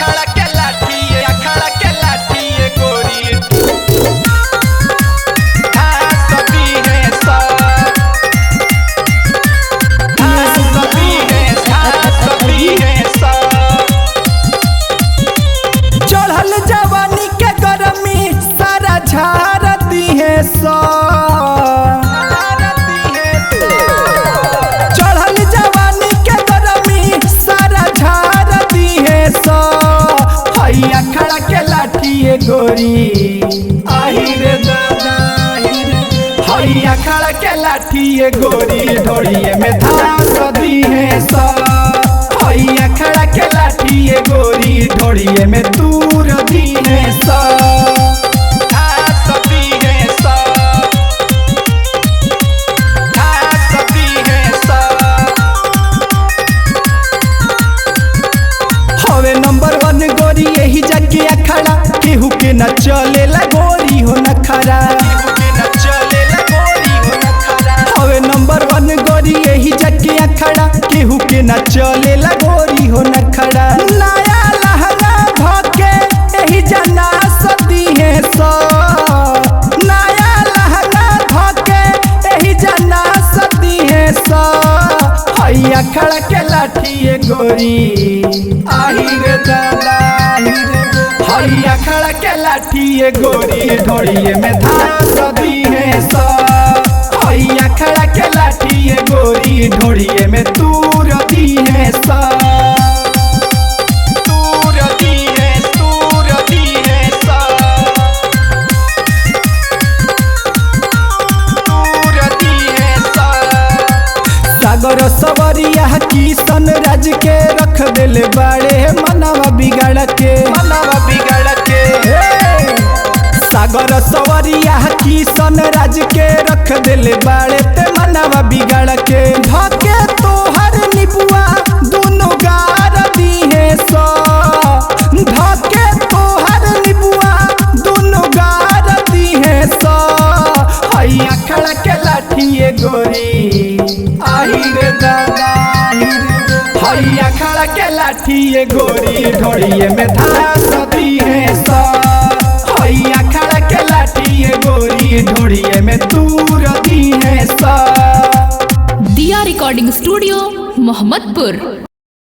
अखाड़ा के लाठी अखाड़ा के लाठी गोरी सभी है सभी है चढ़ल जवानी के गरमी सारा झारती है चढ़ल जवानी के गरमी सारा झारती है हैया खड़ा के लाठी गोरी आही रे दादा हैया खड़ा के लाठी गोरी ढोड़िए में धास दी है हैया खड़ा के लाठी गोरी ढोड़िए में दूर दी है सभी है सभी है हवे नंबर 1 गोरी यही जगह अखाड़ा केहू के न चलेला गोरी हो न खरा हवे नंबर 1 गोरी यही जगह अखाड़ा केहू के न चलेला गोरी हो न खरा नया लहंगा भके यही जना सती है नया लहंगा भके यही जना सती है हैया खड़ा के लाठी गोरी आही रे दादा हैया खड़ा के लाठी गोरी ढोड़िए में धास दी है हैया खड़ा के लाठी गोरी ढोड़िए में तूर दी है सागर सवरिया किशन राज के रख दिले बाड़े मनवा बिगाड़ के सागर सवरिया किशन राज के रख दिले बाड़े ते मनवा बिगाड़ के धके तोहर निबुआ दोनों गार दी है धके तोहर निबुआ दोनों गार दी है हैया खड़ा के लाठी गोरी आही रे दादा हैया खड़ा के लाठी गोरी ढोड़िए में धास दी है हैया खड़ा के लाठी गोरी ढोड़िए में दूर दी है दिया रिकॉर्डिंग स्टूडियो मोहम्मदपुर।